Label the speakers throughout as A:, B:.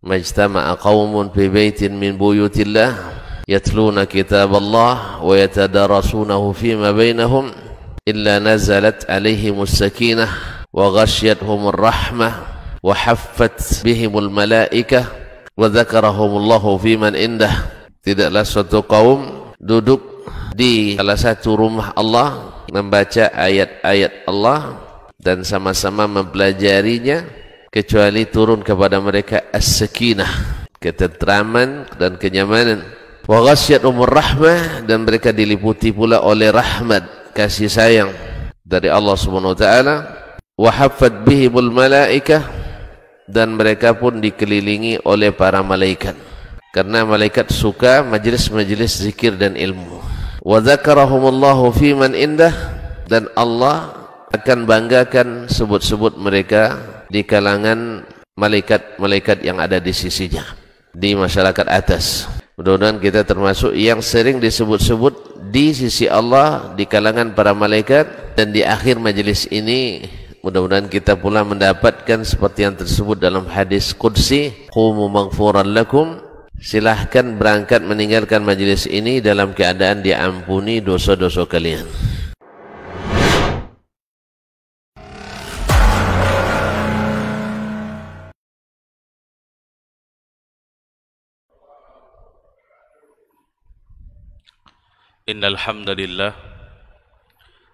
A: majtama'a qaumun fi baitin min buyutillah yatluna kitaballah wa yatadarasunahu fima bainahum illa nazalat alaihimus sakinah wa ghasyiyatuhumur rahmah wa haffat bihimul malaikah wa dzakarahumullahu fiman indah. Tidaklah suatu kaum duduk di salah satu rumah Allah membaca ayat-ayat Allah dan sama-sama mempelajarinya kecuali turun kepada mereka as-sakinah, ketentraman dan kenyamanan. Wa ghasyiyatuhumur rahmah, dan mereka diliputi pula oleh rahmat, kasih sayang dari Allah Subhanahu wa taala. Wa haffat bihimul malaikah, dan mereka pun dikelilingi oleh para malaikat, karena malaikat suka majlis-majlis zikir dan ilmu. Wa dzakarahumullahu fiman indah, dan Allah akan banggakan sebut-sebut mereka di kalangan malaikat-malaikat yang ada di sisinya, di masyarakat atas. Mudah-mudahan kita termasuk yang sering disebut-sebut di sisi Allah di kalangan para malaikat, dan di akhir majelis ini mudah-mudahan kita pula mendapatkan seperti yang tersebut dalam hadis qudsi, qumu maghfuran lakum, silahkan berangkat meninggalkan majelis ini dalam keadaan diampuni dosa-dosa kalian.
B: Innal hamdalillah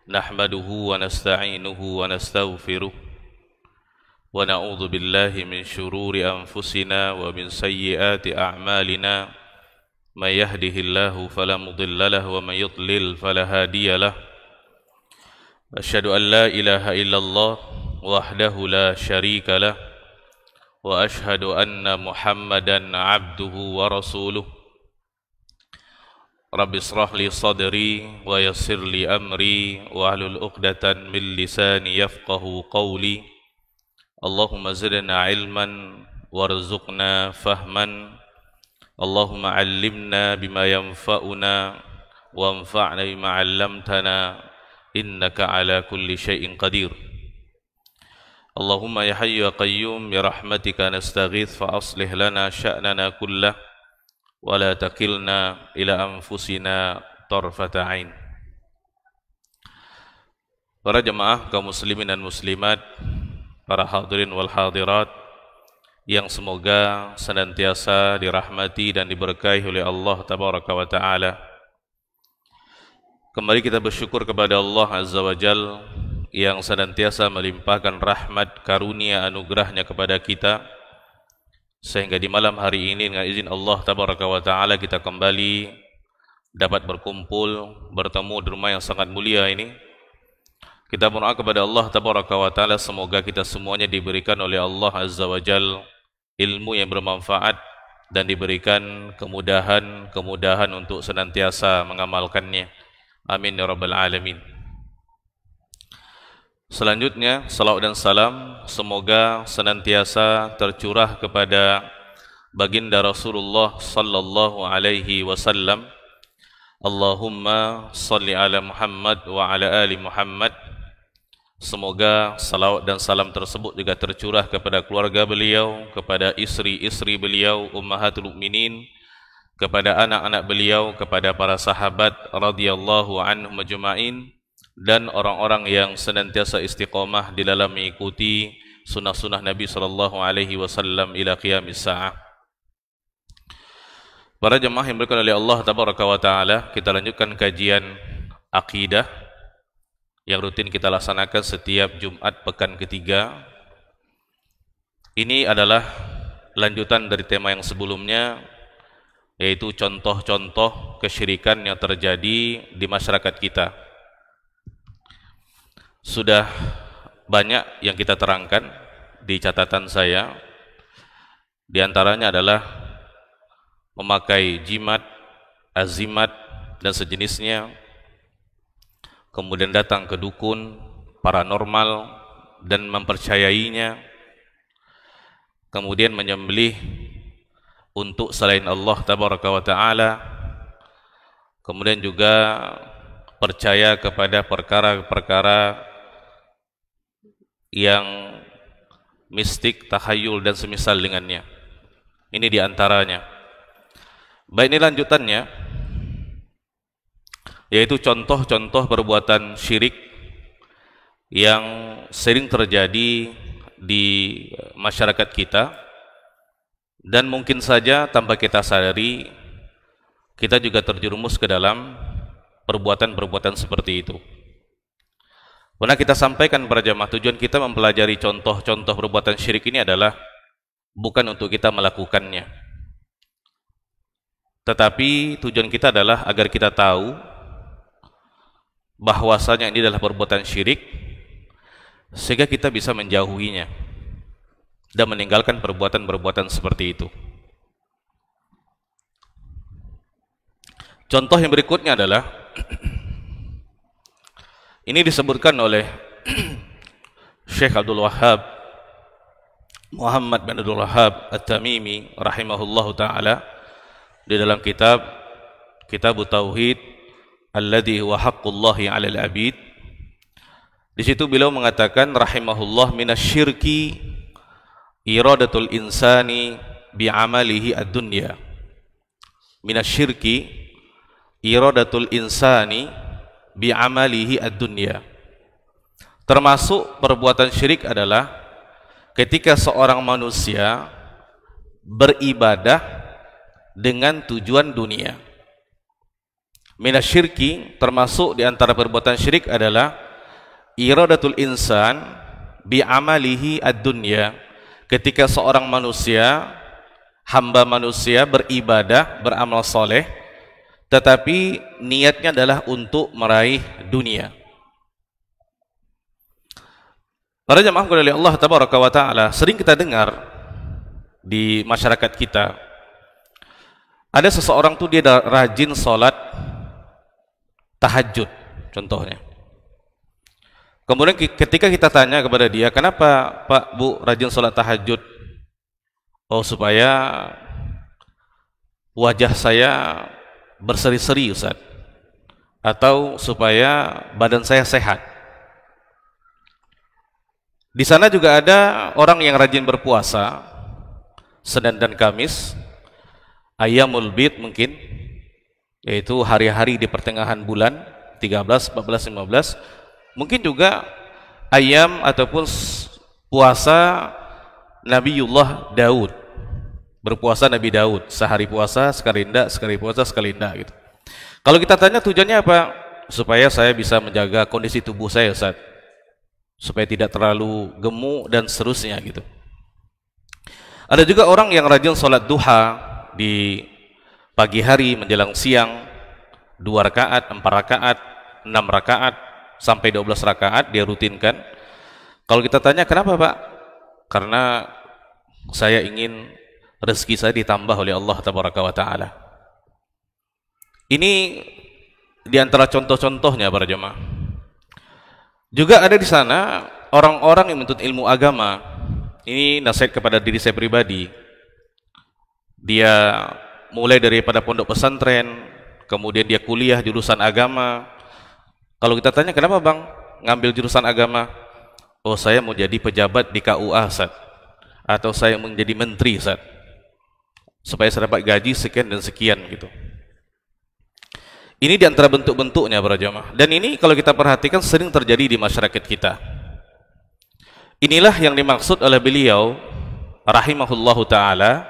B: nahmaduhu wa nasta'inuhu wa nastaghfiruh wa na'udzu billahi min shururi anfusina wa min sayyiati a'malina may yahdihillahu fala mudilla lahu wa may yudlil fala hadiya lahu. Asyhadu an la ilaha illallah wahdahu la syarika lah wa asyhadu anna Muhammadan 'abduhu wa rasuluh. Rabbi israh li sadri wa yassir li amri wa ahlul 'uqdatan min lisani yafqahu qawli. Allahumma zidna ilman warzuqna fahman. Allahumma 'allimna bima yanfa'una wanfa'na bima 'allamtana innaka ala kulli syai'in qadir. Allahumma ya hayyu ya qayyum bi rahmatika nastaghits fa aslih lana sya'nana kullah wa la takilna ila anfusina tarfata ain. Para jemaah kaum muslimin dan muslimat, para hadirin wal hadirat yang semoga senantiasa dirahmati dan diberkahi oleh Allah tabaraka wa taala. Kembali kita bersyukur kepada Allah azza wa jal yang senantiasa melimpahkan rahmat karunia anugerahnya kepada kita, sehingga di malam hari ini dengan izin Allah tabaraka wa ta'ala kita kembali dapat berkumpul, bertemu di rumah yang sangat mulia ini. Kita berdoa kepada Allah tabaraka wa ta'ala semoga kita semuanya diberikan oleh Allah azza wa jal ilmu yang bermanfaat dan diberikan kemudahan untuk senantiasa mengamalkannya. Amin ya rabbal alamin. Selanjutnya, salawat dan salam semoga senantiasa tercurah kepada baginda Rasulullah sallallahu alaihi wasallam. Allahumma salli ala Muhammad wa ala ali Muhammad. Semoga salawat dan salam tersebut juga tercurah kepada keluarga beliau, kepada istri-istri beliau, ummahatul mukminin, kepada anak-anak beliau, kepada para sahabat radhiyallahu anhum ajma'in, dan orang-orang yang senantiasa istiqamah di dalam mengikuti sunnah-sunnah Nabi sallallahu alaihi wasallam ila qiyamis saah. Para jemaah yang diberkahi oleh Allah tabaraka wa taala, kita lanjutkan kajian akidah yang rutin kita laksanakan setiap Jumat pekan ketiga. Ini adalah lanjutan dari tema yang sebelumnya, yaitu contoh-contoh kesyirikan yang terjadi di masyarakat kita. Sudah banyak yang kita terangkan di catatan saya. Di antaranya adalah memakai jimat, azimat, dan sejenisnya, kemudian datang ke dukun, paranormal, dan mempercayainya, kemudian menyembelih untuk selain Allah tabaraka wa ta'ala, kemudian juga percaya kepada perkara-perkara yang mistik, takhayul dan semisal dengannya. Ini diantaranya. Baik, ini lanjutannya, yaitu contoh-contoh perbuatan syirik yang sering terjadi di masyarakat kita, dan mungkin saja tanpa kita sadari kita juga terjerumus ke dalam perbuatan-perbuatan seperti itu. Pernah kita sampaikan para jamaah, tujuan kita mempelajari contoh-contoh perbuatan syirik ini adalah bukan untuk kita melakukannya, tetapi tujuan kita adalah agar kita tahu bahwasanya ini adalah perbuatan syirik, sehingga kita bisa menjauhinya dan meninggalkan perbuatan-perbuatan seperti itu. Contoh yang berikutnya adalah ini disebutkan oleh Syekh Abdul Wahhab Muhammad bin Abdul Wahhab At-Tamimi rahimahullahu ta'ala di dalam kitab Tauhid alladhi huwa haqqullahi 'alal 'abid. Di situ beliau mengatakan rahimahullah, minasyirki iradatul insani bi'amalihi ad-dunya. Minasyirki iradatul insani bi'amalihi ad-dunya. Termasuk perbuatan syirik adalah ketika seorang manusia beribadah dengan tujuan dunia. Minasyirki, termasuk di antara perbuatan syirik adalah iradatul insan bi'amalihi ad-dunya. Ketika seorang manusia, hamba manusia beribadah, beramal soleh, tetapi niatnya adalah untuk meraih dunia. Para jamaah oleh Allah tabaraka wa ta'ala, sering kita dengar di masyarakat kita, ada seseorang tuh dia rajin sholat tahajud contohnya. Kemudian ketika kita tanya kepada dia, kenapa Pak, Bu, rajin sholat tahajud? Oh, supaya wajah saya berseri-seri, Ustaz, atau supaya badan saya sehat. Di sana juga ada orang yang rajin berpuasa Senin dan Kamis, Ayyamul Bid mungkin, yaitu hari-hari di pertengahan bulan 13, 14, 15. Mungkin juga ayam ataupun puasa Nabiullah Daud, berpuasa Nabi Daud, sehari puasa sekali ndak, sekali puasa sekali ndak gitu. Kalau kita tanya tujuannya apa? Supaya saya bisa menjaga kondisi tubuh saya, Ustaz, supaya tidak terlalu gemuk dan seterusnya gitu. Ada juga orang yang rajin sholat duha di pagi hari menjelang siang, 2 rakaat, 4 rakaat, 6 rakaat, sampai 12 rakaat dia rutinkan. Kalau kita tanya kenapa, Pak? Karena saya ingin rezeki saya ditambah oleh Allah tabaraka wa ta'ala. Ini diantara contoh-contohnya para jemaah. Juga ada di sana orang-orang yang menuntut ilmu agama. Ini nasihat kepada diri saya pribadi. Dia mulai daripada pondok pesantren, kemudian dia kuliah jurusan agama. Kalau kita tanya kenapa, Bang, ngambil jurusan agama? Oh, saya mau jadi pejabat di KUA, Ustaz, atau saya mau menjadi menteri, Ustaz, supaya saya dapat gaji sekian dan sekian gitu. Ini diantara bentuk-bentuknya para jamaah. Dan ini kalau kita perhatikan sering terjadi di masyarakat kita. Inilah yang dimaksud oleh beliau rahimahullahu ta'ala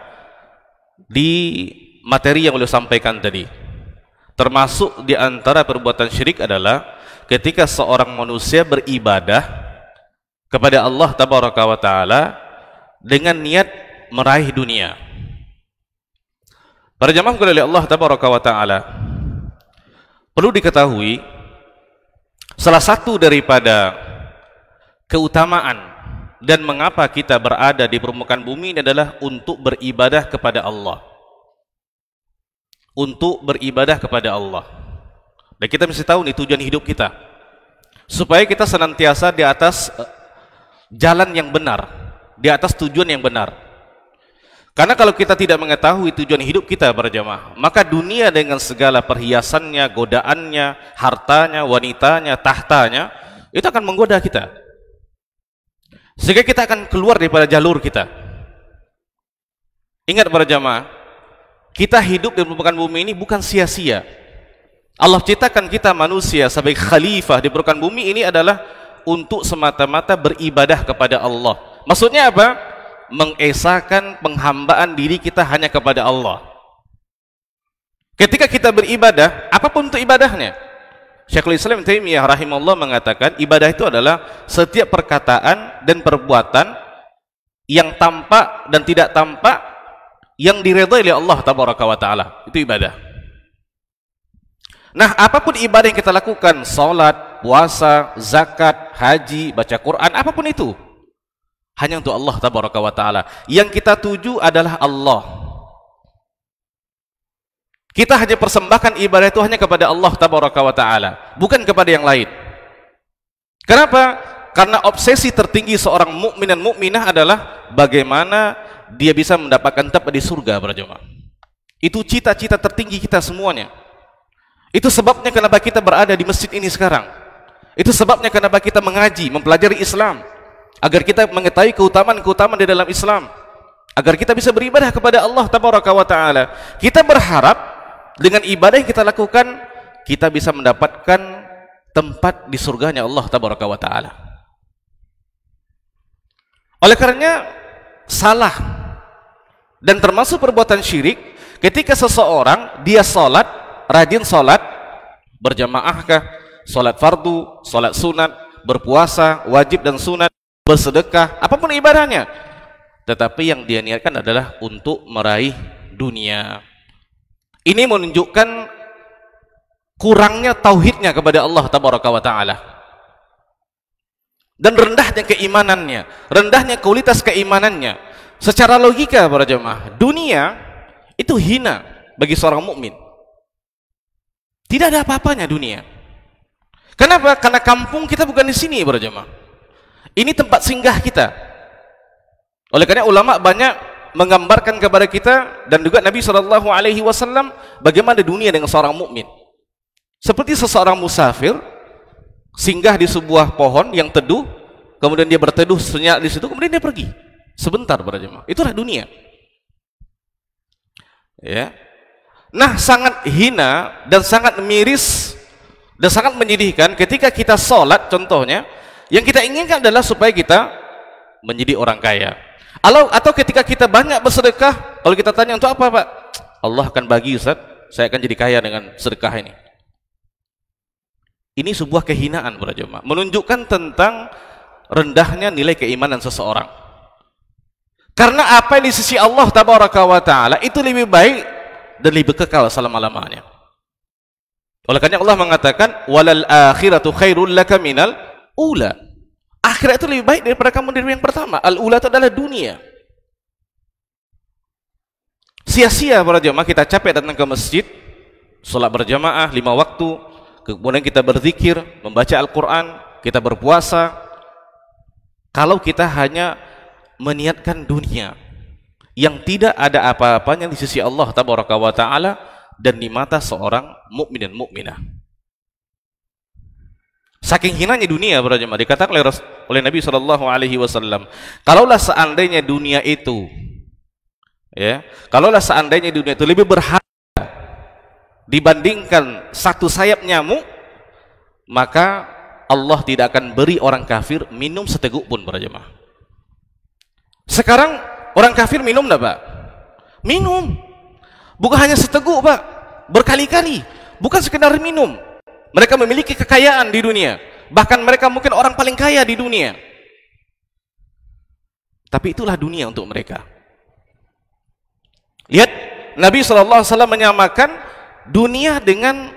B: di materi yang beliau sampaikan tadi. Termasuk di antara perbuatan syirik adalah ketika seorang manusia beribadah kepada Allah tabaraka wa ta'ala dengan niat meraih dunia. Para jamaah oleh Allah tabaraka wa ta'ala, perlu diketahui salah satu daripada keutamaan dan mengapa kita berada di permukaan bumi ini adalah untuk beribadah kepada Allah. Untuk beribadah kepada Allah. Dan kita mesti tahu nih tujuan hidup kita, supaya kita senantiasa di atas jalan yang benar, di atas tujuan yang benar. Karena kalau kita tidak mengetahui tujuan hidup kita para jamaah, maka dunia dengan segala perhiasannya, godaannya, hartanya, wanitanya, tahtanya, itu akan menggoda kita, sehingga kita akan keluar daripada jalur kita. Ingat para jamaah, kita hidup di permukaan bumi ini bukan sia-sia. Allah ciptakan kita manusia sebagai khalifah di permukaan bumi ini adalah untuk semata-mata beribadah kepada Allah. Maksudnya apa? Mengesahkan penghambaan diri kita hanya kepada Allah. Ketika kita beribadah, apapun untuk ibadahnya. Syekhul Islam Ibnu Taimiyah rahimahullah mengatakan ibadah itu adalah setiap perkataan dan perbuatan yang tampak dan tidak tampak yang diridhai oleh Allah tabaraka wa taala. Itu ibadah. Nah, apapun ibadah yang kita lakukan, salat, puasa, zakat, haji, baca Quran, apapun itu hanya untuk Allah tabaraka wa taala. Yang kita tuju adalah Allah. Kita hanya persembahkan ibadah itu hanya kepada Allah tabaraka wa taala, bukan kepada yang lain. Kenapa? Karena obsesi tertinggi seorang mukmin dan mukminah adalah bagaimana dia bisa mendapatkan tempat di surga, para jemaah. Itu cita-cita tertinggi kita semuanya. Itu sebabnya kenapa kita berada di masjid ini sekarang. Itu sebabnya kenapa kita mengaji, mempelajari Islam, agar kita mengetahui keutamaan-keutamaan di dalam Islam, agar kita bisa beribadah kepada Allah tabaraka wa taala. Kita berharap dengan ibadah yang kita lakukan, kita bisa mendapatkan tempat di surganya Allah tabaraka wa ta'ala. Oleh karenanya salah dan termasuk perbuatan syirik ketika seseorang dia sholat, rajin sholat, berjamaahkah, sholat fardu, sholat sunat, berpuasa, wajib dan sunat, bersedekah, apapun ibadahnya, tetapi yang dia niatkan adalah untuk meraih dunia. Ini menunjukkan kurangnya tauhidnya kepada Allah tabaraka wa ta'ala dan rendahnya keimanannya, rendahnya kualitas keimanannya. Secara logika para jemaah, dunia itu hina bagi seorang mukmin. Tidak ada apa-apanya dunia. Kenapa? Karena kampung kita bukan di sini para jemaah. Ini tempat singgah kita. Oleh karena ulama banyak menggambarkan kepada kita dan juga Nabi SAW bagaimana dunia dengan seorang mukmin. Seperti seseorang musafir singgah di sebuah pohon yang teduh, kemudian dia berteduh senyap di situ, kemudian dia pergi sebentar para jemaah. Itulah dunia. Ya. Nah, sangat hina dan sangat miris dan sangat menyedihkan ketika kita sholat, contohnya yang kita inginkan adalah supaya kita menjadi orang kaya. Atau ketika kita banyak bersedekah, kalau kita tanya untuk apa Pak? Allah akan bagi Ustaz, saya akan jadi kaya dengan sedekah ini. Ini sebuah kehinaan para jemaah, menunjukkan tentang rendahnya nilai keimanan seseorang. Karena apa yang di sisi Allah tabaraka wa ta'ala itu lebih baik dan lebih kekal selama-lamanya. Oleh karena Allah mengatakan walal akhiratu khairul laka minal ula. Akhirat itu lebih baik daripada kamu dari yang pertama. Al-ula itu adalah dunia. Sia-sia para jemaah kita capek datang ke masjid, sholat berjamaah 5 waktu, kemudian kita berzikir, membaca Al-Quran, kita berpuasa. Kalau kita hanya meniatkan dunia yang tidak ada apa-apanya di sisi Allah tabaraka wa ta'ala dan di mata seorang mukmin dan mukminah. Saking hinanya dunia para jemaah, dikatakan oleh Nabi SAW, kalaulah seandainya dunia itu, ya, kalaulah seandainya dunia itu lebih berharga dibandingkan satu sayap nyamuk, maka Allah tidak akan beri orang kafir minum seteguk pun para jemaah. Sekarang orang kafir minum enggak Pak? Minum. Bukan hanya seteguk Pak, berkali-kali. Bukan sekedar minum. Mereka memiliki kekayaan di dunia. Bahkan mereka mungkin orang paling kaya di dunia. Tapi itulah dunia untuk mereka. Lihat, Nabi SAW menyamakan dunia dengan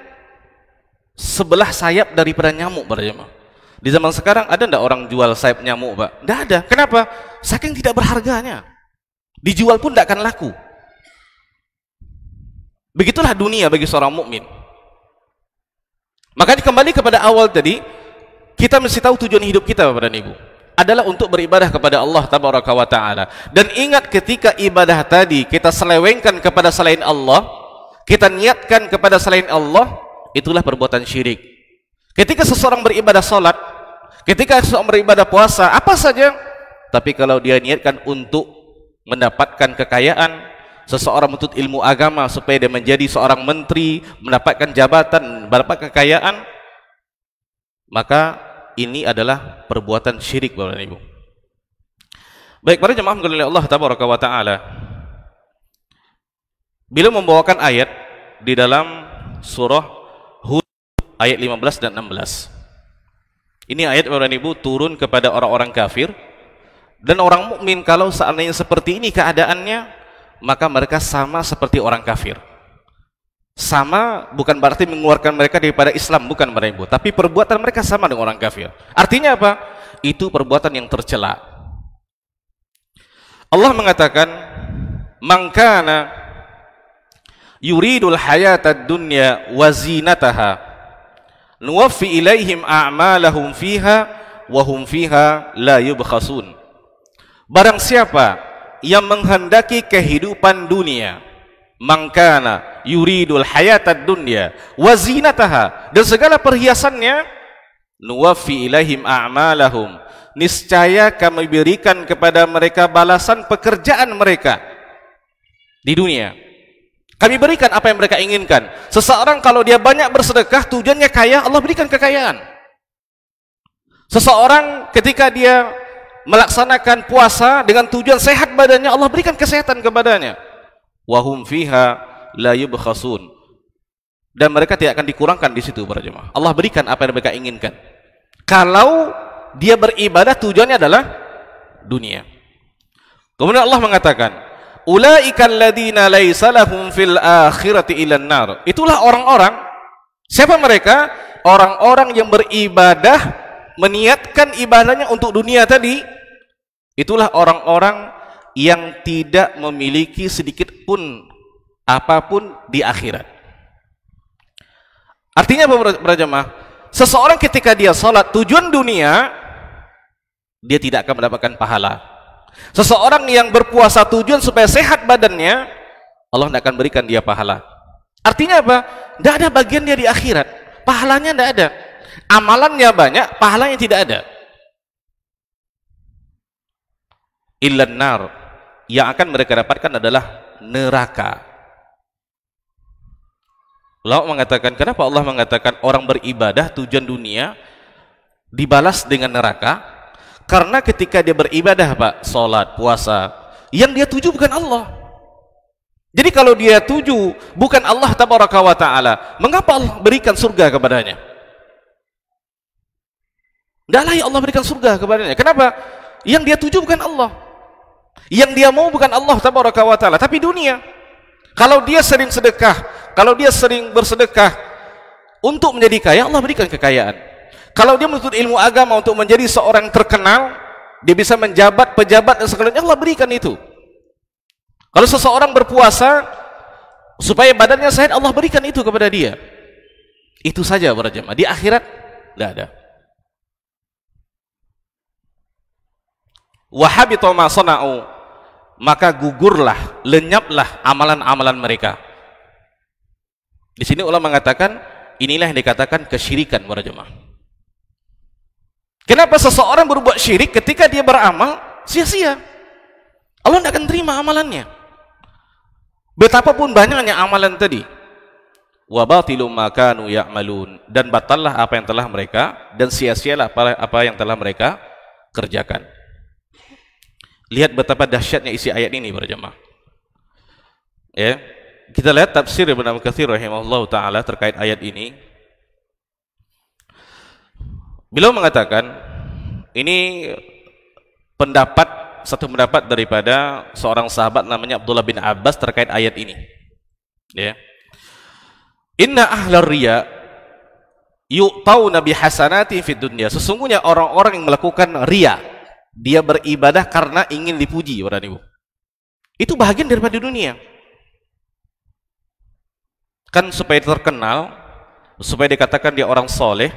B: sebelah sayap daripada nyamuk para jemaah. Di zaman sekarang ada enggak orang jual sayap nyamuk Pak? Enggak ada. Kenapa? Saking tidak berharganya. Dijual pun tidak akan laku. Begitulah dunia bagi seorang mukmin. Makanya kembali kepada awal tadi, kita mesti tahu tujuan hidup kita Bapak dan Ibu adalah untuk beribadah kepada Allah tabaraka wa ta'ala. Dan ingat ketika ibadah tadi kita selewengkan kepada selain Allah, kita niatkan kepada selain Allah, itulah perbuatan syirik. Ketika seseorang beribadah salat, ketika seseorang beribadah puasa, apa saja, tapi kalau dia niatkan untuk mendapatkan kekayaan, seseorang menuntut ilmu agama supaya dia menjadi seorang menteri, mendapatkan jabatan, mendapatkan kekayaan, maka ini adalah perbuatan syirik, Bapak dan Ibu. Baik, para jemaah sekalian Allah tabaraka wa taala, beliau membawakan ayat di dalam surah Hud ayat 15 dan 16. Ini ayat, Bapak dan Ibu, turun kepada orang-orang kafir dan orang mukmin. Kalau seandainya seperti ini keadaannya, maka mereka sama seperti orang kafir. Sama bukan berarti mengeluarkan mereka daripada Islam, bukan, Bapak dan Ibu, tapi perbuatan mereka sama dengan orang kafir. Artinya apa? Itu perbuatan yang tercela. Allah mengatakan, "Man kana yuridul hayatad dunya wa zinataha nuwaffi ilaihim a'malahum fiha wa hum fiha la yubkhasun." Barang siapa yang menghendaki kehidupan dunia, man kana yuridul hayatad dunya wa zinataha, dan segala perhiasannya, nuwaffi ilaihim a'malahum, niscaya kami berikan kepada mereka balasan pekerjaan mereka di dunia. Kami berikan apa yang mereka inginkan. Seseorang kalau dia banyak bersedekah, tujuannya kaya, Allah berikan kekayaan. Seseorang ketika dia melaksanakan puasa dengan tujuan sehat badannya, Allah berikan kesehatan kepadanya. Wahum fiha la yubkhasun, dan mereka tidak akan dikurangkan di situ, para jemaah. Allah berikan apa yang mereka inginkan. Kalau dia beribadah tujuannya adalah dunia. Kemudian Allah mengatakan, ulaikal ladzina laisa lahum fil akhirati ilan nar. Itulah orang-orang, siapa mereka? Orang-orang yang beribadah, meniatkan ibadahnya untuk dunia tadi. Itulah orang-orang yang tidak memiliki sedikit pun apapun di akhirat. Artinya apa, para jemaah? Seseorang ketika dia salat tujuan dunia, dia tidak akan mendapatkan pahala. Seseorang yang berpuasa tujuan supaya sehat badannya, Allah tidak akan berikan dia pahala. Artinya apa? Tidak ada bagian dia di akhirat. Pahalanya tidak ada. Amalannya banyak, pahalanya tidak ada. Illan nar, yang akan mereka dapatkan adalah neraka. Allah mengatakan, kenapa Allah mengatakan orang beribadah tujuan dunia dibalas dengan neraka? Karena ketika dia beribadah, Pak, salat, puasa, yang dia tuju bukan Allah. Jadi kalau dia tuju bukan Allah tabaraka wa taala, mengapa Allah berikan surga kepadanya? Tidak layak Allah berikan surga kepadanya. Kenapa? Yang dia tuju bukan Allah. Yang dia mau bukan Allah tabaraka wa taala, tapi dunia. Kalau dia sering sedekah, kalau dia sering bersedekah untuk menjadi kaya, Allah berikan kekayaan. Kalau dia menuntut ilmu agama untuk menjadi seorang terkenal, dia bisa menjabat, pejabat dan segalanya, Allah berikan itu. Kalau seseorang berpuasa supaya badannya sehat, Allah berikan itu kepada dia. Itu saja, para jemaah. Di akhirat tidak ada. Wa habita ma sana'u, maka gugurlah, lenyaplah amalan-amalan mereka. Di sini ulama mengatakan, inilah yang dikatakan kesyirikan, para jemaah. Kenapa seseorang berbuat syirik ketika dia beramal sia-sia? Allah tidak akan terima amalannya. Betapapun banyaknya amalan tadi. Wa batilu ma kanu ya'malun, dan batallah apa yang telah mereka, dan sia-sialah apa yang telah mereka kerjakan. Lihat betapa dahsyatnya isi ayat ini, para jemaah. Ya, kita lihat tafsir Ibnu Katsir rahimahullah taala terkait ayat ini. Beliau mengatakan, ini satu pendapat daripada seorang sahabat namanya Abdullah bin Abbas terkait ayat ini. Ya. Inna ahlar riya yu'tauna bihasanati fid dunya. Sesungguhnya orang-orang yang melakukan riya, dia beribadah karena ingin dipuji, para ibu. Itu bahagian daripada dunia. Kan supaya terkenal, supaya dikatakan dia orang soleh,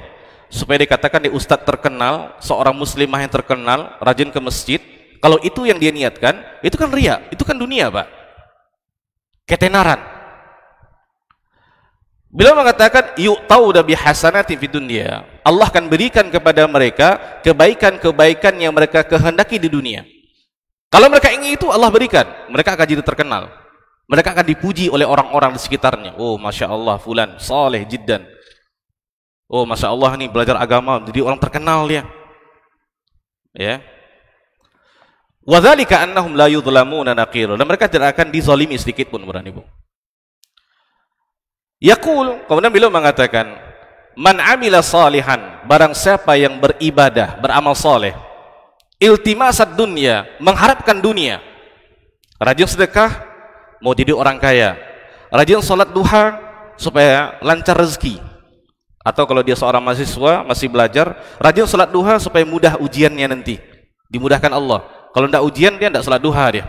B: supaya dikatakan dia ustadz terkenal, seorang muslimah yang terkenal, rajin ke masjid. Kalau itu yang dia niatkan, itu kan riya, itu kan dunia, Pak. Ketenaran. Beliau mengatakan, yu'tauda bihasanati fid dunya. Allah akan berikan kepada mereka kebaikan-kebaikan yang mereka kehendaki di dunia. Kalau mereka ingin itu, Allah berikan, mereka akan jadi terkenal. Mereka akan dipuji oleh orang-orang di sekitarnya. Oh, Masya Allah, fulan, saleh jiddan. Oh, Masya Allah, nih belajar agama, jadi orang terkenal dia. Ya. Wadzalika annahum la yudlamuna naqir. Dan mereka tidak akan dizalimi sedikit pun, Bapak Ibu. Yaqul, kemudian beliau mengatakan, man amila salihan, barang siapa yang beribadah, beramal saleh, iltimasad dunya, mengharapkan dunia, rajin sedekah, mau jadi orang kaya, rajin salat duha supaya lancar rezeki, atau kalau dia seorang mahasiswa masih belajar, rajin salat duha supaya mudah ujiannya nanti, dimudahkan Allah. Kalau tidak ujian dia tidak salat duha dia.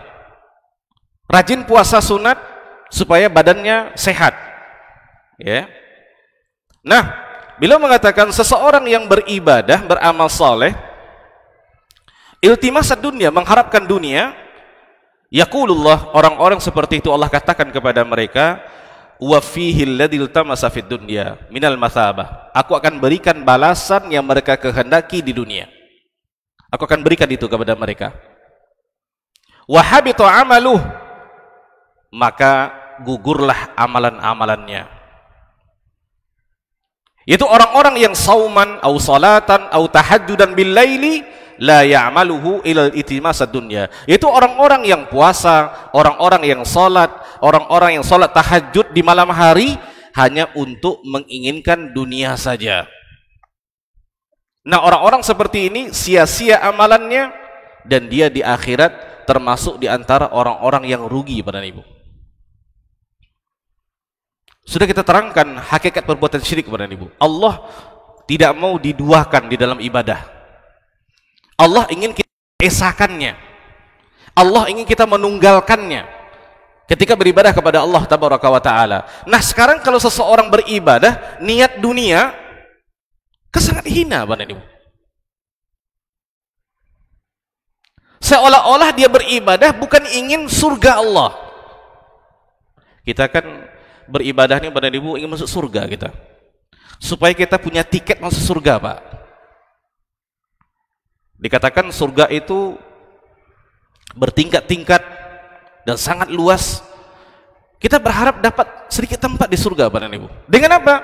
B: Rajin puasa sunat supaya badannya sehat. Ya. Nah, beliau mengatakan seseorang yang beribadah, beramal saleh, iltimasad dunia, mengharapkan dunia, yaqulullah, orang-orang seperti itu Allah katakan kepada mereka, wa fihi alladzi iltamasa fid dunya minal mathabah. Aku akan berikan balasan yang mereka kehendaki di dunia. Aku akan berikan itu kepada mereka. Wa habita amaluh, maka gugurlah amalan-amalannya. Itu orang-orang yang sauman au salatan au tahajjudan bil laili la ya'maluhu ilal itimasad dunya. Itu orang-orang yang puasa, orang-orang yang salat, orang-orang yang salat tahajud di malam hari hanya untuk menginginkan dunia saja. Nah, orang-orang seperti ini sia-sia amalannya dan dia di akhirat termasuk di antara orang-orang yang rugi, pada Ibu. Sudah kita terangkan hakikat perbuatan syirik kepada Ibu. Allah tidak mau diduakan di dalam ibadah. Allah ingin kita esakannya. Allah ingin kita menunggalkannya ketika beribadah kepada Allah tabaraka wa ta'ala. Nah, sekarang kalau seseorang beribadah niat dunia, sangat hina, pada Ibu. Seolah-olah dia beribadah bukan ingin surga Allah. Kita kan beribadah ini, pada Ibu, ingin masuk surga kita, supaya kita punya tiket masuk surga, Pak. Dikatakan surga itu bertingkat-tingkat dan sangat luas. Kita berharap dapat sedikit tempat di surga, pada Ibu. Dengan apa?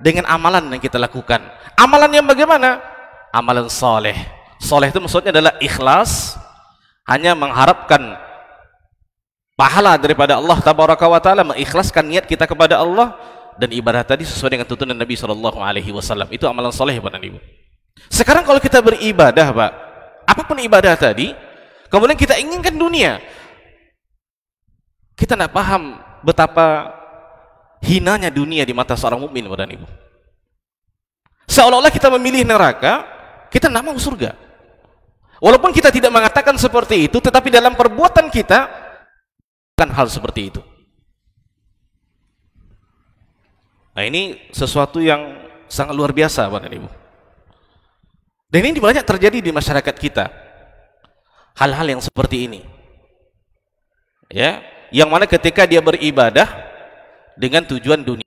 B: Dengan amalan yang kita lakukan. Amalan yang bagaimana? Amalan soleh. Soleh itu maksudnya adalah ikhlas, hanya mengharapkan pahala daripada Allah tabaraka wa ta'ala, mengikhlaskan niat kita kepada Allah, dan ibadah tadi sesuai dengan tuntunan Nabi SAW. Itu amalan soleh, pada Ibu. Sekarang kalau kita beribadah, Pak, apapun ibadah tadi, kemudian kita inginkan dunia, kita tidak paham betapa hinanya dunia di mata seorang mukmin, pada Ibu. Seolah-olah kita memilih neraka, kita tidak mau surga. Walaupun kita tidak mengatakan seperti itu, tetapi dalam perbuatan kita kan hal seperti itu. Nah, ini sesuatu yang sangat luar biasa, Bapak Ibu. Dan ini banyak terjadi di masyarakat kita. Hal-hal yang seperti ini. Ya, yang mana ketika dia beribadah dengan tujuan dunia.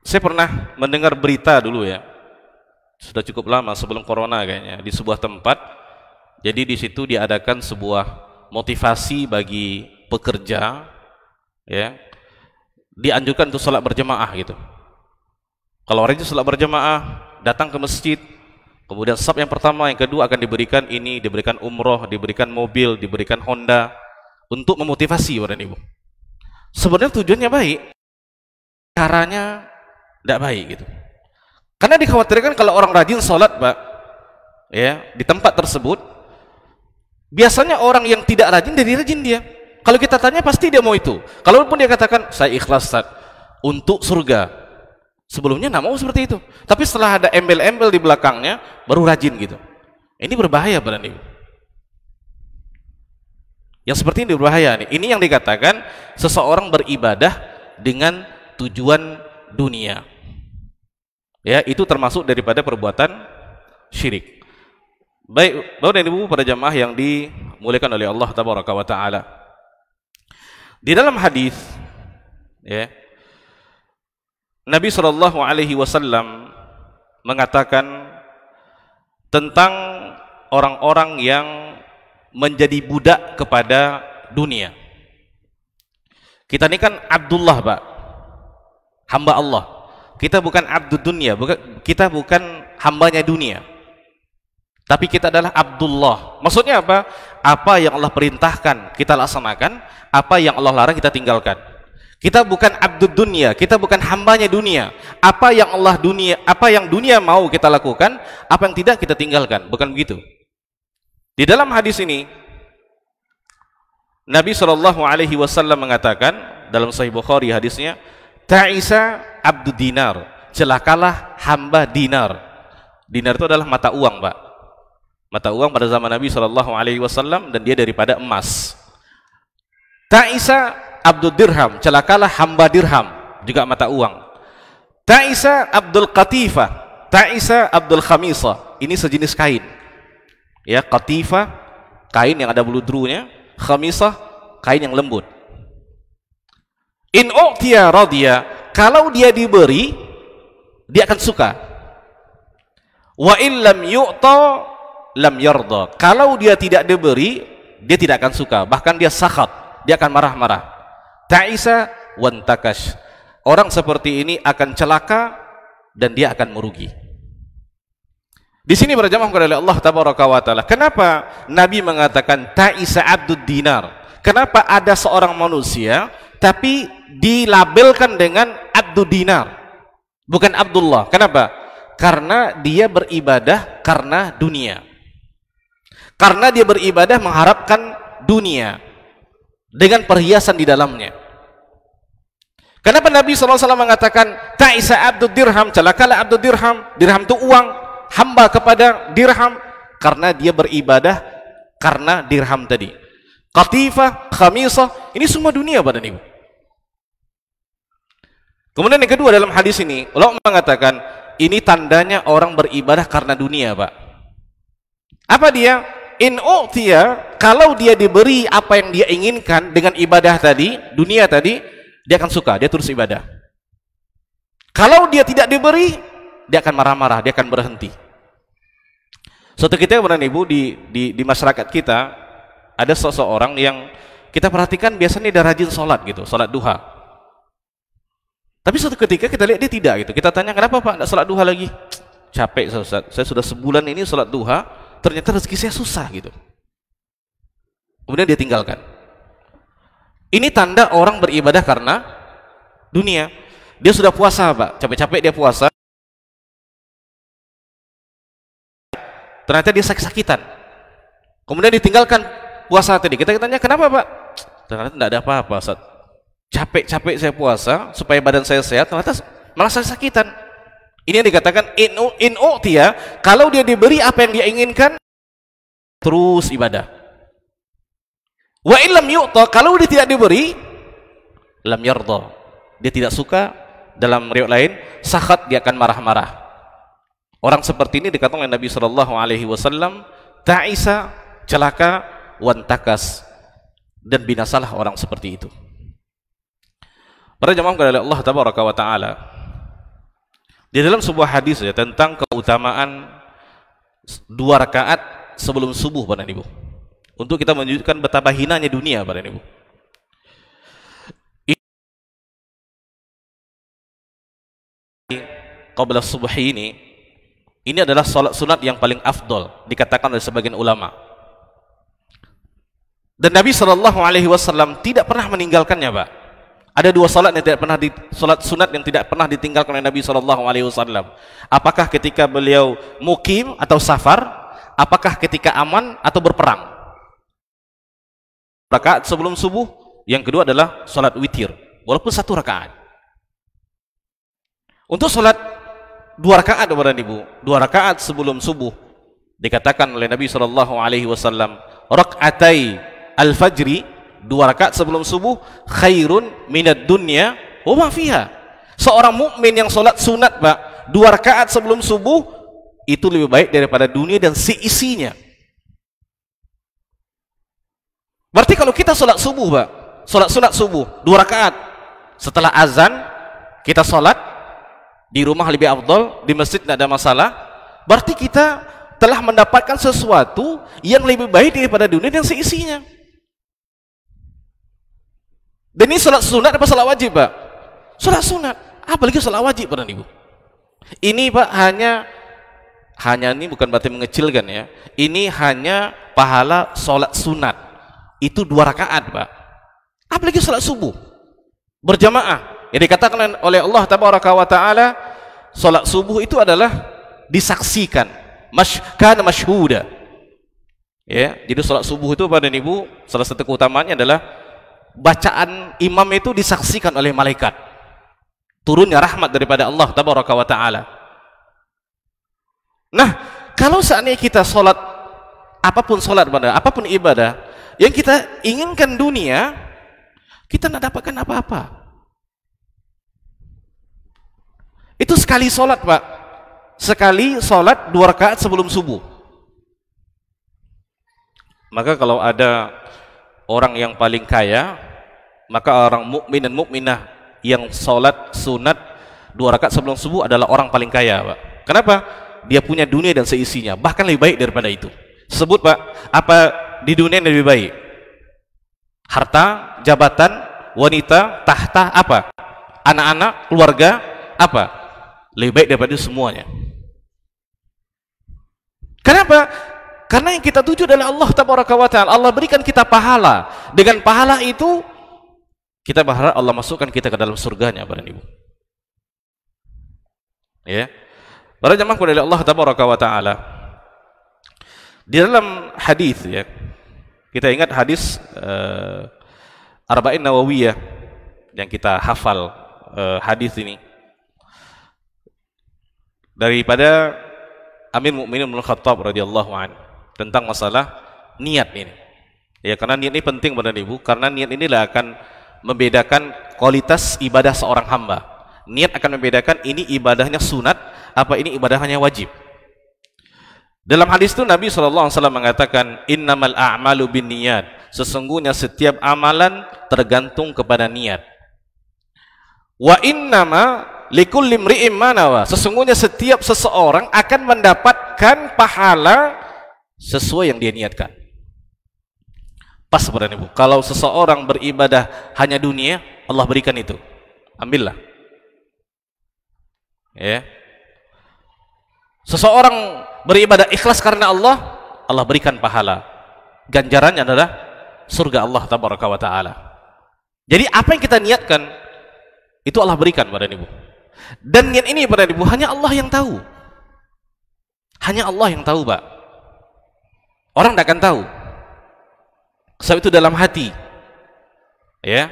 B: Saya pernah mendengar berita dulu, ya. Sudah cukup lama sebelum corona kayaknya, di sebuah tempat. Jadi di situ diadakan sebuah motivasi bagi pekerja, ya, dianjurkan untuk sholat berjamaah gitu. Kalau orang itu sholat berjamaah, datang ke masjid, kemudian saf yang pertama, yang kedua akan diberikan ini, diberikan umroh, diberikan mobil, diberikan Honda, untuk memotivasi orang Ibu. Sebenarnya tujuannya baik, caranya tidak baik gitu. Karena dikhawatirkan kalau orang rajin sholat, Pak, ya, di tempat tersebut, biasanya orang yang tidak rajin jadi rajin dia. Kalau kita tanya pasti dia mau itu. Kalaupun dia katakan saya ikhlas untuk surga, sebelumnya tidak mau seperti itu. Tapi setelah ada embel-embel di belakangnya, baru rajin gitu. Ini berbahaya, Bapak Ibu. Yang seperti ini berbahaya nih. Ini yang dikatakan seseorang beribadah dengan tujuan dunia. Ya, itu termasuk daripada perbuatan syirik. Baik, Bapak dan Ibu para jamaah yang dimuliakan oleh Allah tabaraka wa taala. Di dalam hadis, ya, Nabi SAW mengatakan tentang orang-orang yang menjadi budak kepada dunia. Kita ini kan Abdullah, Pak. Hamba Allah. Kita bukan abdud dunia, kita bukan hambanya dunia. Tapi kita adalah Abdullah. Maksudnya apa? Apa yang Allah perintahkan kita laksanakan, apa yang Allah larang kita tinggalkan. Kita bukan abdud dunia, kita bukan hambanya dunia. Apa yang dunia mau kita lakukan, apa yang tidak kita tinggalkan. Bukan begitu. Di dalam hadis ini Nabi SAW mengatakan dalam Sahih Bukhari hadisnya, ta'isa abdud dinar, celakalah hamba dinar. Dinar itu adalah mata uang, Pak. Mata uang pada zaman Nabi SAW, dan dia daripada emas. Ta'isa abdud dirham, celakalah hamba dirham, juga mata uang. Ta'isa abdul qatifah, ta'isa abdul khamisah, ini sejenis kain. Ya, qatifah, kain yang ada bulu-bulunya, khamisah, kain yang lembut. In u'tiya radiya, kalau dia diberi, dia akan suka. Wa in lam yu'ta lam yarda, kalau dia tidak diberi, dia tidak akan suka, bahkan dia sakhat, dia akan marah-marah. Ta'isa wantakash, orang seperti ini akan celaka dan dia akan merugi. Di sini berjamaah kepada Allah tabaraka wa taala. Kenapa Nabi mengatakan ta'isa abdud dinar? Kenapa ada seorang manusia tapi dilabelkan dengan abdud dinar, bukan Abdullah? Kenapa? Karena dia beribadah karena dunia. Karena dia beribadah mengharapkan dunia dengan perhiasan di dalamnya. Kenapa Nabi SAW mengatakan ta'isa abdud dirham, celakalah abdud dirham? Dirham itu uang, hamba kepada dirham, karena dia beribadah karena dirham tadi. Qatifah, khamisah, ini semua dunia pada Nabi. Kemudian yang kedua dalam hadis ini, Allah mengatakan ini tandanya orang beribadah karena dunia, Pak. Apa dia? In u'tiya, kalau dia diberi apa yang dia inginkan dengan ibadah tadi, dunia tadi, dia akan suka, dia terus ibadah. Kalau dia tidak diberi, dia akan marah-marah, dia akan berhenti. Suatu ketika benar Ibu di masyarakat kita ada seseorang yang kita perhatikan biasanya dia rajin sholat gitu, sholat duha. Tapi suatu ketika kita lihat dia tidak gitu. Kita tanya, kenapa Pak tidak sholat duha lagi? Capek Ustaz, saya sudah sebulan ini sholat duha, ternyata rezeki saya susah gitu. Kemudian dia tinggalkan. Ini tanda orang beribadah karena dunia. Dia sudah puasa, Pak, capek-capek dia puasa, ternyata dia sakit-sakitan. Kemudian ditinggalkan puasa tadi. Kita tanya, kenapa Pak? Ternyata tidak ada apa-apa, Ustaz. Capek-capek saya puasa supaya badan saya sehat, ternyata malah saya sakitan. Ini yang dikatakan in u'tiya, kalau dia diberi apa yang dia inginkan, terus ibadah. Wa in lam yu'ta, kalau dia tidak diberi, lam yarda, dia tidak suka. Dalam riwayat lain, sakhat, dia akan marah-marah. Orang seperti ini dikatakan oleh Nabi SAW, ta'isa, celaka, wantakas, dan binasalah orang seperti itu. Para jamaah kepada Allah tabaraka wa taala, di dalam sebuah hadis ya, tentang keutamaan 2 rakaat sebelum subuh pada Ibu, untuk kita menunjukkan betapa hinanya dunia pada Ibu. Qabla subuh ini adalah salat sunat yang paling afdol, dikatakan oleh sebagian ulama. Dan Nabi SAW tidak pernah meninggalkannya, Pak. Ada 2 salat yang tidak pernah salat sunat yang tidak pernah ditinggalkan oleh Nabi SAW. Apakah ketika beliau mukim atau safar, apakah ketika aman atau berperang. Rakaat sebelum subuh, yang kedua adalah salat witir, walaupun 1 rakaat. Untuk salat 2 rakaat kepada Ibu, 2 rakaat sebelum subuh, dikatakan oleh Nabi SAW, rakaatai al-fajri, 2 rakaat sebelum subuh, khairun minad dunya wa ma fiha. Seorang mukmin yang salat sunat, Pak, 2 rakaat sebelum subuh, itu lebih baik daripada dunia dan seisinya. Berarti kalau kita salat subuh, Pak, salat sunat subuh 2 rakaat, setelah azan kita salat di rumah lebih afdal, di masjid tidak ada masalah, berarti kita telah mendapatkan sesuatu yang lebih baik daripada dunia dan seisinya. Dan ini salat sunat apa salat wajib, Pak? Salat sunat. Apalagi salat wajib, Bapak Ibu. Ini, Pak, hanya ini bukan berarti mengecilkan ya. Ini hanya pahala salat sunat. Itu 2 rakaat, Pak. Apalagi salat subuh berjamaah. Yang dikatakan oleh Allah Tabaraka wa taala, salat subuh itu adalah disaksikan. Kana masyhuda. Ya, jadi salat subuh itu Bapak dan Ibu, salah satu keutamanya adalah bacaan imam itu disaksikan oleh malaikat. Turunnya rahmat daripada Allah Tabaraka wa taala. Nah, kalau seandainya kita salat, apapun salat, apapun ibadah yang kita inginkan dunia, kita tidak dapatkan apa-apa. Itu sekali salat, Pak. Sekali salat 2 rakaat sebelum subuh. Maka kalau ada orang yang paling kaya, maka orang mukmin dan mukminah yang salat sunat 2 rakaat sebelum subuh adalah orang paling kaya, Pak. Kenapa? Dia punya dunia dan seisinya, bahkan lebih baik daripada itu. Sebut, Pak, apa di dunia yang lebih baik? Harta, jabatan, wanita, tahta, apa? Anak-anak, keluarga, apa? Lebih baik daripada itu semuanya. Kenapa? Karena yang kita tuju adalah Allah Tabaraka wa taala. Allah berikan kita pahala. Dengan pahala itu kita berharap Allah masukkan kita ke dalam surganya, Bapak dan Ibu. Ya. Para jemaah kepada Allah Tabaraka wa taala. Di dalam hadis ya. Kita ingat hadis Arba'in Nawawiyah yang kita hafal hadis ini. Daripada Amir Mukminin Ibnu Khattab radhiyallahu anhu tentang masalah niat ini. Ya, karena niat ini penting Bapak dan Ibu, karena niat inilah akan membedakan kualitas ibadah seorang hamba. Niat akan membedakan ini ibadahnya sunat apa ini ibadahnya wajib. Dalam hadis itu Nabi SAW mengatakan, innamal a'malu binniyat, sesungguhnya setiap amalan tergantung kepada niat. Wa innama likulli imri'in ma nawa, sesungguhnya setiap seseorang akan mendapatkan pahala sesuai yang dia niatkan. Pas Bapak dan Ibu. Kalau seseorang beribadah hanya dunia, Allah berikan itu. Ambillah. Ya. Seseorang beribadah ikhlas karena Allah, Allah berikan pahala. Ganjarannya adalah surga Allah Tabaraka wa taala. Jadi apa yang kita niatkan itu Allah berikan Bapak dan Ibu. Dan niat ini Bapak dan Ibu hanya Allah yang tahu. Hanya Allah yang tahu, Pak. Orang tidak akan tahu. Sebab itu dalam hati. Ya.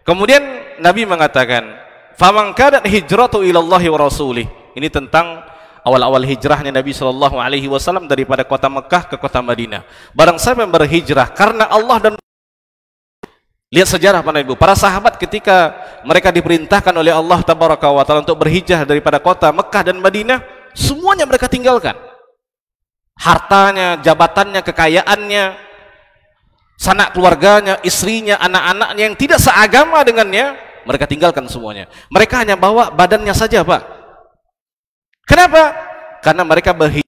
B: Kemudian Nabi mengatakan, "Faman kanat hijratu ila Allah wa rasulih." Ini tentang awal-awal hijrahnya Nabi sallallahu alaihi wasallam daripada kota Mekah ke kota Madinah. Barang siapa yang berhijrah karena Allah dan lihat sejarah Bapak Ibu, para sahabat ketika mereka diperintahkan oleh Allah Tabaraka wa taala untuk berhijrah daripada kota Mekah dan Madinah, semuanya mereka tinggalkan. Hartanya, jabatannya, kekayaannya, sanak keluarganya, istrinya, anak-anaknya yang tidak seagama dengannya, mereka tinggalkan semuanya. Mereka hanya bawa badannya saja, Pak. Kenapa? Karena mereka berhijrah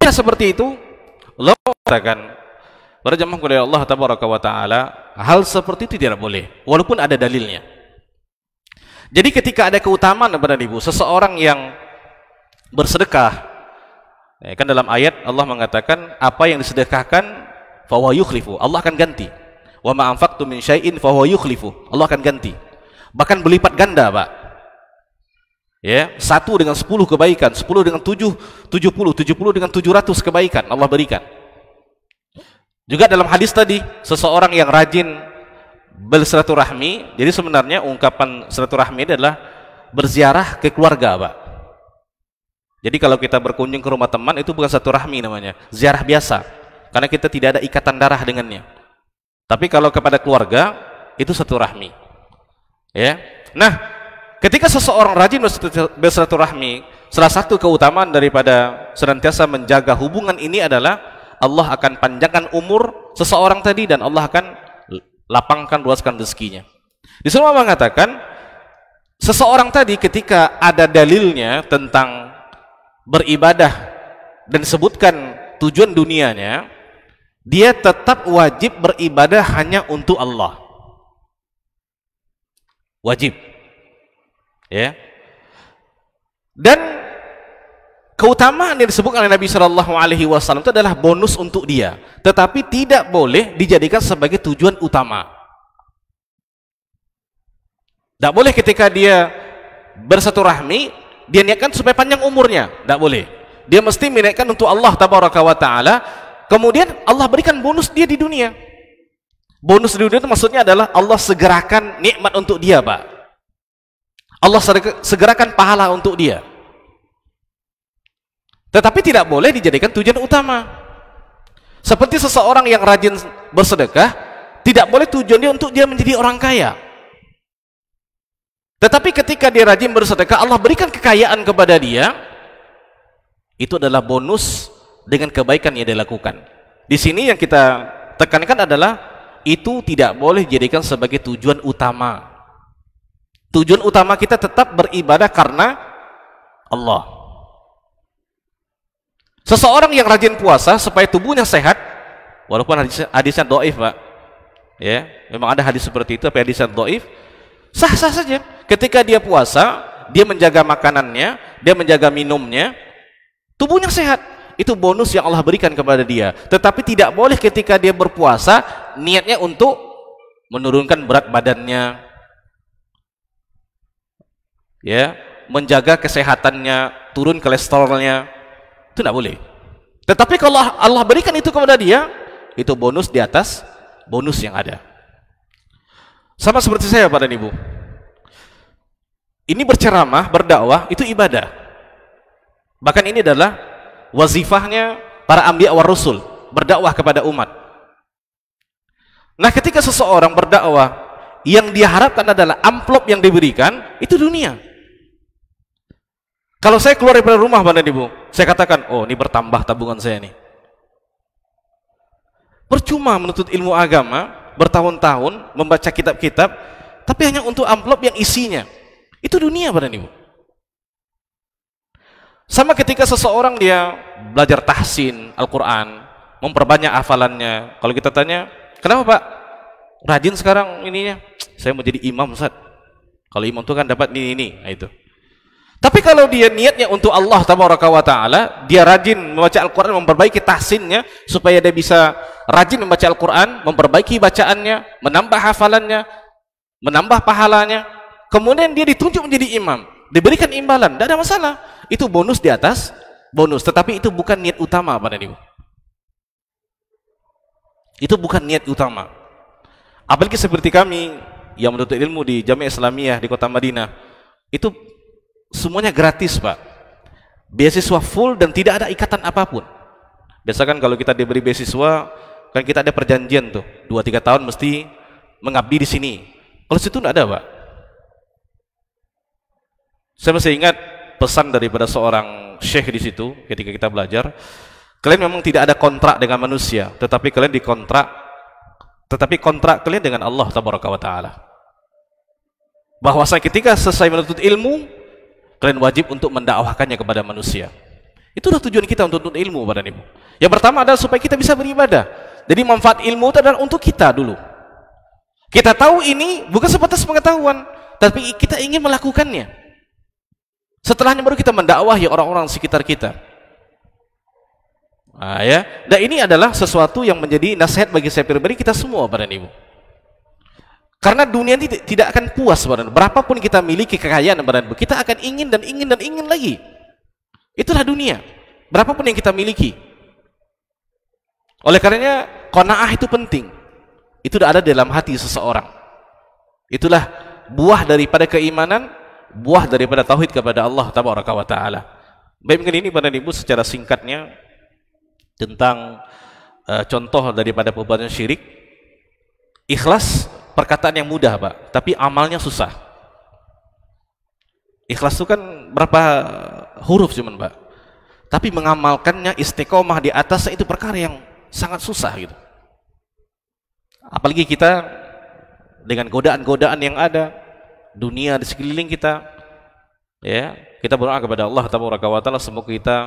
B: seperti itu, Allah katakan para jamaah oleh Allah tabaraka wa taala, hal seperti itu tidak boleh walaupun ada dalilnya. Jadi ketika ada keutamaan kepada ibu seseorang yang bersedekah, kan dalam ayat Allah mengatakan apa yang disedekahkan fahuwa yukhlifu, Allah akan ganti. Wa ma anfaqtum min syai'in fahuwa yukhlifu, Allah akan ganti. Bahkan berlipat ganda, Pak. Ya, 1 dengan 10 kebaikan, 10 dengan 7, 70 dengan 700 kebaikan Allah berikan. Juga dalam hadis tadi, seseorang yang rajin bersilaturahmi, jadi sebenarnya ungkapan silaturahmi adalah berziarah ke keluarga, Pak. Jadi kalau kita berkunjung ke rumah teman itu bukan silaturahmi namanya, ziarah biasa, karena kita tidak ada ikatan darah dengannya. Tapi kalau kepada keluarga itu silaturahmi. Ya. Nah, ketika seseorang rajin bersilaturahmi, salah satu keutamaan daripada senantiasa menjaga hubungan ini adalah Allah akan panjangkan umur seseorang tadi dan Allah akan lapangkan, luaskan rezekinya. Di sana mengatakan seseorang tadi ketika ada dalilnya tentang beribadah dan disebutkan tujuan dunianya, dia tetap wajib beribadah hanya untuk Allah. Wajib. Ya. Dan keutamaan yang disebutkan oleh Nabi Shallallahu Alaihi Wasallam itu adalah bonus untuk dia, tetapi tidak boleh dijadikan sebagai tujuan utama. Tidak boleh ketika dia bersilaturahmi dia niatkan supaya panjang umurnya, tidak boleh. Dia mesti meniatkan untuk Allah Tabaraka wa Taala. Kemudian Allah berikan bonus dia di dunia. Bonus di dunia itu maksudnya adalah Allah segerakan nikmat untuk dia, Pak. Allah segerakan pahala untuk dia. Tetapi tidak boleh dijadikan tujuan utama. Seperti seseorang yang rajin bersedekah, tidak boleh tujuan dia untuk dia menjadi orang kaya. Tetapi ketika dia rajin bersedekah, Allah berikan kekayaan kepada dia, itu adalah bonus dengan kebaikan yang dia lakukan. Di sini yang kita tekankan adalah itu tidak boleh dijadikan sebagai tujuan utama. Tujuan utama kita tetap beribadah karena Allah. Seseorang yang rajin puasa supaya tubuhnya sehat, walaupun hadisnya dhaif, Pak. Ya, memang ada hadis seperti itu, tapi hadisnya dhaif, sah-sah saja. Ketika dia puasa, dia menjaga makanannya, dia menjaga minumnya, tubuhnya sehat. Itu bonus yang Allah berikan kepada dia. Tetapi tidak boleh ketika dia berpuasa niatnya untuk menurunkan berat badannya. Ya, menjaga kesehatannya, turun kolesterolnya. Itu tidak boleh. Tetapi kalau Allah berikan itu kepada dia, itu bonus di atas bonus yang ada. Sama seperti saya, Pak dan Ibu. Ini berceramah, berdakwah, itu ibadah. Bahkan ini adalah wazifahnya para anbiya war rasul, berdakwah kepada umat. Nah, ketika seseorang berdakwah, yang dia harapkan adalah amplop yang diberikan, itu dunia. Kalau saya keluar dari rumah, Pak dan Ibu, saya katakan, oh ini bertambah tabungan saya nih. Percuma menuntut ilmu agama, bertahun-tahun, membaca kitab-kitab, tapi hanya untuk amplop yang isinya. Itu dunia, Pak dan Ibu. Sama ketika seseorang dia belajar tahsin Al-Quran, memperbanyak hafalannya. Kalau kita tanya, kenapa Pak? Rajin sekarang ininya. Saya mau jadi imam, Ustaz. Kalau imam itu kan dapat ini. Nah, itu. Tapi kalau dia niatnya untuk Allah Tabaraka wa Ta'ala, dia rajin membaca Al-Quran, memperbaiki tahsinnya, supaya dia bisa rajin membaca Al-Quran, memperbaiki bacaannya, menambah hafalannya, menambah pahalanya, kemudian dia ditunjuk menjadi imam, diberikan imbalan, tidak ada masalah. Itu bonus di atas bonus, tetapi itu bukan niat utama, Pak dan Ibu. Itu bukan niat utama. Apalagi seperti kami yang menuntut ilmu di Jamiah Islamiyah di Kota Madinah, itu semuanya gratis, Pak. Beasiswa full dan tidak ada ikatan apapun. Biasakan kalau kita diberi beasiswa, kan kita ada perjanjian tuh, 2-3 tahun mesti mengabdi di sini. Kalau situ tidak ada, Pak. Saya masih ingat pesan daripada seorang syekh di situ ketika kita belajar, kalian memang tidak ada kontrak dengan manusia, tetapi kalian kontrak kalian dengan Allah Tabaraka wa Ta'ala. Bahwasanya ketika selesai menuntut ilmu, kalian wajib untuk mendakwahkannya kepada manusia. Itulah tujuan kita untuk tuntut ilmu, Bapak dan Ibu. Yang pertama adalah supaya kita bisa beribadah. Jadi manfaat ilmu itu adalah untuk kita dulu. Kita tahu ini bukan sebatas pengetahuan, tapi kita ingin melakukannya. Setelahnya baru kita mendakwahi orang-orang sekitar kita. Nah, ya. Dan ini adalah sesuatu yang menjadi nasihat bagi saya pribadi, kita semua, Bapak dan Ibu. Karena dunia ini tidak akan puas, Bapak dan Ibu. Berapapun kita miliki kekayaan, Bapak dan Ibu, kita akan ingin dan ingin dan ingin lagi. Itulah dunia. Berapapun yang kita miliki. Oleh karenanya qanaah itu penting. Itu sudah ada dalam hati seseorang. Itulah buah daripada keimanan, buah daripada tauhid kepada Allah tabaraka wa taala. Baik, mungkin ini Bapak dan Ibu secara singkatnya tentang contoh daripada perbuatan syirik. Ikhlas perkataan yang mudah, Pak, tapi amalnya susah. Ikhlas itu kan berapa huruf cuman, Pak. Tapi mengamalkannya, istiqomah di atasnya itu perkara yang sangat susah gitu. Apalagi kita dengan godaan-godaan yang ada, dunia di sekeliling kita, ya, kita berdoa kepada Allah tabaraka wa taala semoga kita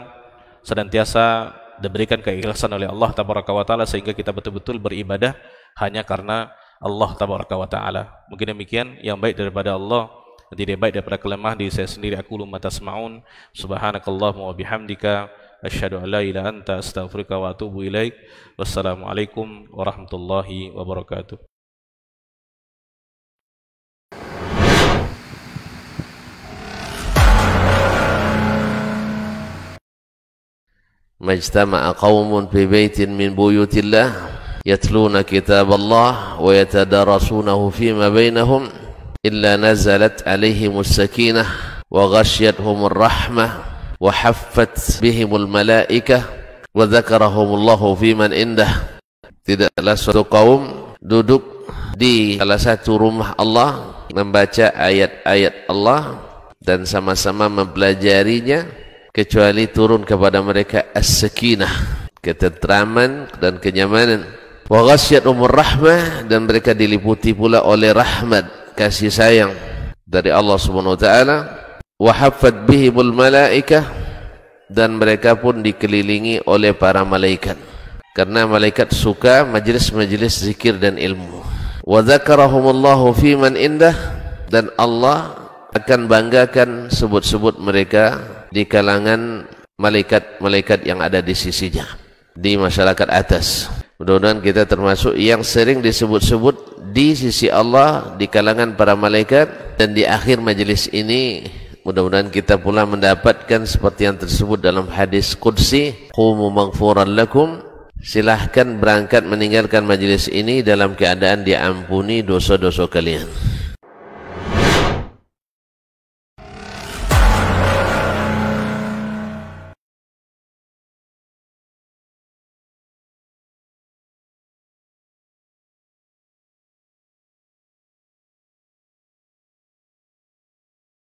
B: senantiasa diberikan keikhlasan oleh Allah tabaraka wa taala sehingga kita betul-betul beribadah hanya karena Allah tabaraka wa taala. Mungkin demikian yang baik daripada Allah, tidak baik daripada kelemahan diri saya sendiri. Aku lumma tasma'un, subhanakallahumma wa bihamdika, asyhadu an la ilaha anta astaghfiruka wa atubu ilaik. Wassalamualaikum warahmatullahi wabarakatuh.
A: Majtama'a qaumun fi baitin min buyutillah yatluna kitaballah wa yatadarasunahu fima bainahum illa nazalat alaihimus sakinah wa ghasyiyatuhumur rahmah wa haffat bihimul malaikah wa dzakarahumullahu fiman indah. Tidaklah suatu kaum duduk di salah satu rumah Allah membaca ayat-ayat Allah dan sama-sama mempelajarinya kecuali turun kepada mereka as-sakinah, ketentraman dan kenyamanan, wa ghasyiyatuhumur rahmah, dan mereka diliputi pula oleh rahmat, kasih sayang dari Allah Subhanahu wa taala, wa haffat bihimul malaikah, dan mereka pun dikelilingi oleh para malaikat karena malaikat suka majlis-majlis zikir dan ilmu. Wa dzakarahumullahu fiman indah, dan Allah akan banggakan sebut-sebut mereka di kalangan malaikat-malaikat yang ada di sisinya, di masyarakat atas. Mudah-mudahan kita termasuk yang sering disebut-sebut di sisi Allah di kalangan para malaikat, dan di akhir majelis ini mudah-mudahan kita pula mendapatkan seperti yang tersebut dalam hadis qudsi, qumu maghfuran lakum, silahkan berangkat meninggalkan majelis ini dalam keadaan diampuni dosa-dosa kalian.